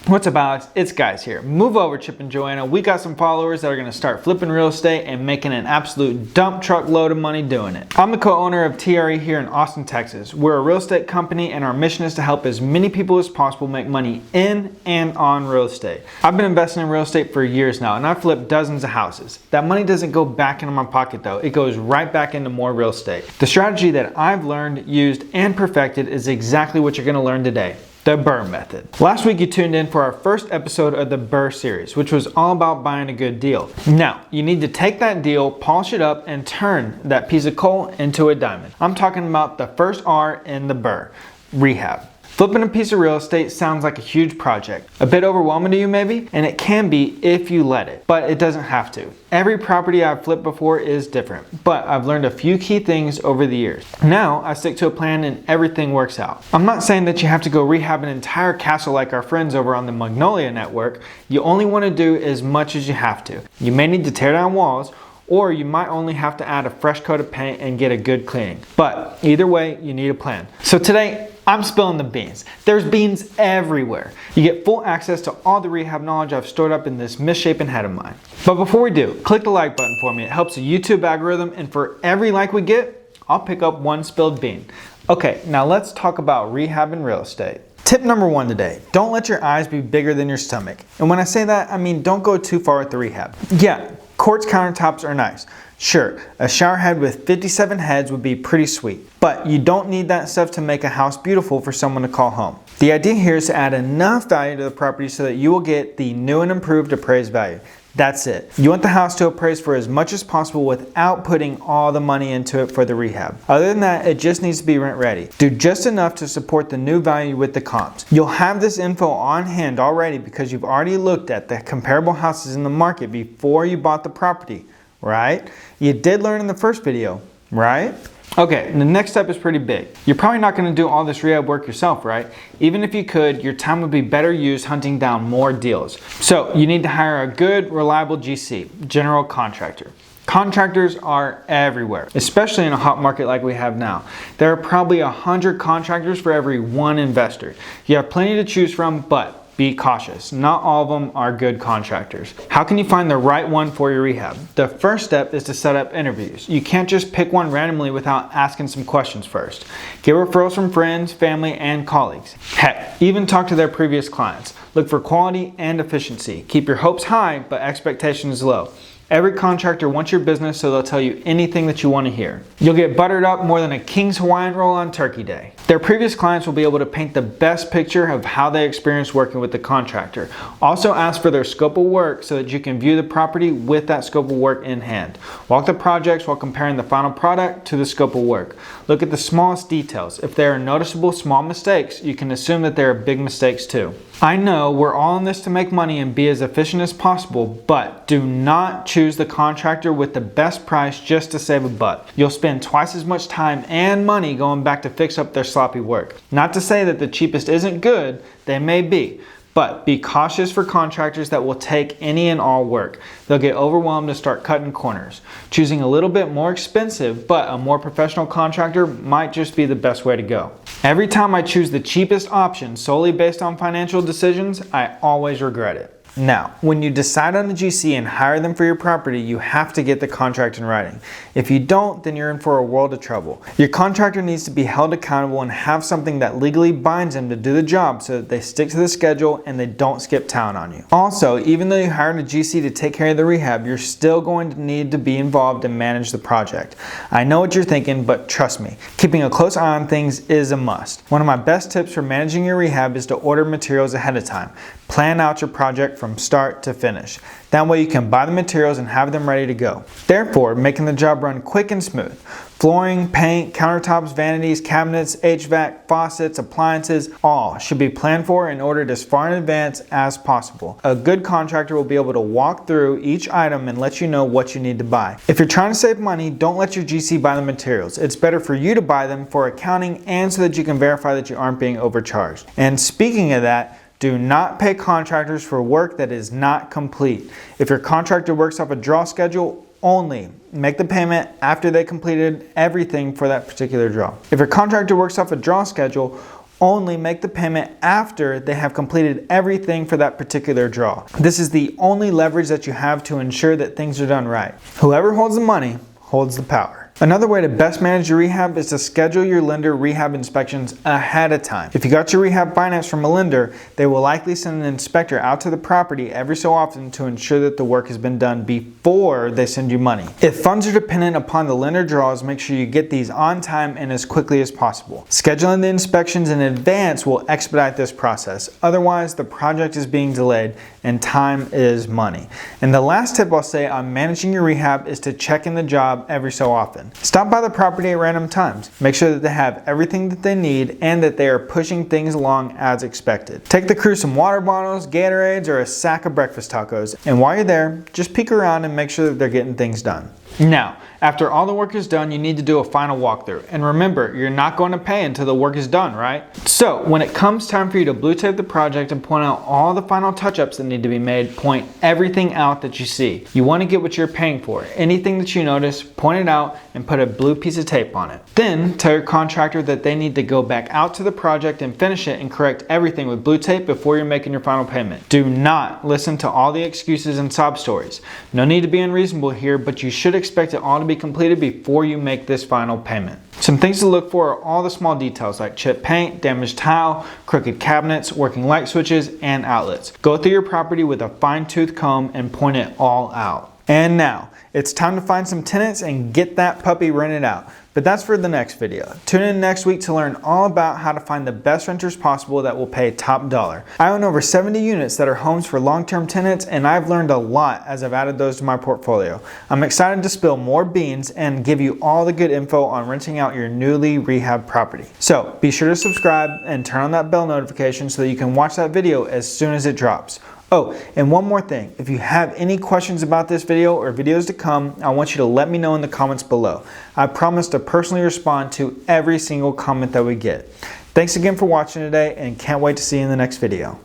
What's up, Alex? It's Guys here. Move over, Chip and Joanna. We got some followers that are going to start flipping real estate and making an absolute dump truck load of money doing it. I'm the co-owner of TRE here in Austin, Texas. We're a real estate company and our mission is to help as many people as possible make money in and on real estate. I've been investing in real estate for years now and I've flipped dozens of houses. That money doesn't go back into my pocket though. It goes right back into more real estate. The strategy that I've learned, used, and perfected is exactly what you're going to learn today. The BRRRR method. Last week you tuned in for our first episode of the BRRRR series, which was all about buying a good deal. Now, you need to take that deal, polish it up, and turn that piece of coal into a diamond. I'm talking about the first R in the BRRRR, Rehab. Flipping a piece of real estate sounds like a huge project. A bit overwhelming to you maybe? And it can be if you let it, but it doesn't have to. Every property I've flipped before is different, but I've learned a few key things over the years. Now I stick to a plan and everything works out. I'm not saying that you have to go rehab an entire castle like our friends over on the Magnolia Network. You only want to do as much as you have to. You may need to tear down walls, or you might only have to add a fresh coat of paint and get a good cleaning. But either way, you need a plan. So today, I'm spilling the beans. There's beans everywhere. You get full access to all the rehab knowledge I've stored up in this misshapen head of mine. But before we do, click the like button for me. It helps the YouTube algorithm, and for every like we get, I'll pick up one spilled bean. Okay, now let's talk about rehab and real estate. Tip number one today, don't let your eyes be bigger than your stomach. And when I say that, I mean don't go too far with the rehab. Yeah, quartz countertops are nice. Sure, a shower head with 57 heads would be pretty sweet, but you don't need that stuff to make a house beautiful for someone to call home. The idea here is to add enough value to the property so that you will get the new and improved appraised value. That's it. You want the house to appraise for as much as possible without putting all the money into it for the rehab. Other than that, it just needs to be rent ready. Do just enough to support the new value with the comps. You'll have this info on hand already because you've already looked at the comparable houses in the market before you bought the property, right? You did learn in the first video, right? Okay, the next step is pretty big. You're probably not going to do all this rehab work yourself, right? Even if you could, your time would be better used hunting down more deals. So you need to hire a good, reliable GC, general contractor. Contractors are everywhere, especially in a hot market like we have now. There are probably 100 contractors for every one investor. You have plenty to choose from, but be cautious. Not all of them are good contractors. How can you find the right one for your rehab? The first step is to set up interviews. You can't just pick one randomly without asking some questions first. Get referrals from friends, family, and colleagues. Heck, even talk to their previous clients. Look for quality and efficiency. Keep your hopes high, but expectations low. Every contractor wants your business, so they'll tell you anything that you want to hear. You'll get buttered up more than a King's Hawaiian roll on Turkey Day. Their previous clients will be able to paint the best picture of how they experienced working with the contractor. Also ask for their scope of work so that you can view the property with that scope of work in hand. Walk the projects while comparing the final product to the scope of work. Look at the smallest details. If there are noticeable small mistakes, you can assume that there are big mistakes too. I know we're all in this to make money and be as efficient as possible, but do not choose the contractor with the best price just to save a buck. You'll spend twice as much time and money going back to fix up their sloppy work. Not to say that the cheapest isn't good, they may be, but be cautious for contractors that will take any and all work. They'll get overwhelmed and start cutting corners. Choosing a little bit more expensive, but a more professional contractor might just be the best way to go. Every time I choose the cheapest option solely based on financial decisions, I always regret it. Now, when you decide on a GC and hire them for your property, you have to get the contract in writing. If you don't, then you're in for a world of trouble. Your contractor needs to be held accountable and have something that legally binds them to do the job so that they stick to the schedule and they don't skip town on you. Also, even though you hired a GC to take care of the rehab, you're still going to need to be involved and manage the project. I know what you're thinking, but trust me, keeping a close eye on things is a must. One of my best tips for managing your rehab is to order materials ahead of time. Plan out your project from start to finish. That way you can buy the materials and have them ready to go. Therefore, making the job run quick and smooth. Flooring, paint, countertops, vanities, cabinets, HVAC, faucets, appliances, all should be planned for and ordered as far in advance as possible. A good contractor will be able to walk through each item and let you know what you need to buy. If you're trying to save money, don't let your GC buy the materials. It's better for you to buy them for accounting and so that you can verify that you aren't being overcharged. And speaking of that, do not pay contractors for work that is not complete. If your contractor works off a draw schedule, only make the payment after they completed everything for that particular draw. If your contractor works off a draw schedule, only make the payment after they have completed everything for that particular draw. This is the only leverage that you have to ensure that things are done right. Whoever holds the money holds the power. Another way to best manage your rehab is to schedule your lender rehab inspections ahead of time. If you got your rehab finance from a lender, they will likely send an inspector out to the property every so often to ensure that the work has been done before they send you money. If funds are dependent upon the lender draws, make sure you get these on time and as quickly as possible. Scheduling the inspections in advance will expedite this process. Otherwise, the project is being delayed and time is money. And the last tip I'll say on managing your rehab is to check in the job every so often. Stop by the property at random times. Make sure that they have everything that they need and that they are pushing things along as expected. Take the crew some water bottles, Gatorades, or a sack of breakfast tacos. And while you're there, just peek around and make sure that they're getting things done. Now, after all the work is done, you need to do a final walkthrough. And remember, you're not going to pay until the work is done, right? So when it comes time for you to blue tape the project and point out all the final touch-ups that need to be made, point everything out that you see. You want to get what you're paying for. Anything that you notice, point it out and put a blue piece of tape on it. Then tell your contractor that they need to go back out to the project and finish it and correct everything with blue tape before you're making your final payment. Do not listen to all the excuses and sob stories. No need to be unreasonable here, but you should expect it all to be completed before you make this final payment. Some things to look for are all the small details like chipped paint, damaged tile, crooked cabinets, working light switches, and outlets. Go through your property with a fine-tooth comb and point it all out. And now, it's time to find some tenants and get that puppy rented out. But that's for the next video. Tune in next week to learn all about how to find the best renters possible that will pay top dollar. I own over 70 units that are homes for long-term tenants, and I've learned a lot as I've added those to my portfolio. I'm excited to spill more beans and give you all the good info on renting out your newly rehabbed property. So be sure to subscribe and turn on that bell notification so that you can watch that video as soon as it drops. Oh, and one more thing. If you have any questions about this video or videos to come, I want you to let me know in the comments below. I promise to personally respond to every single comment that we get. Thanks again for watching today and can't wait to see you in the next video.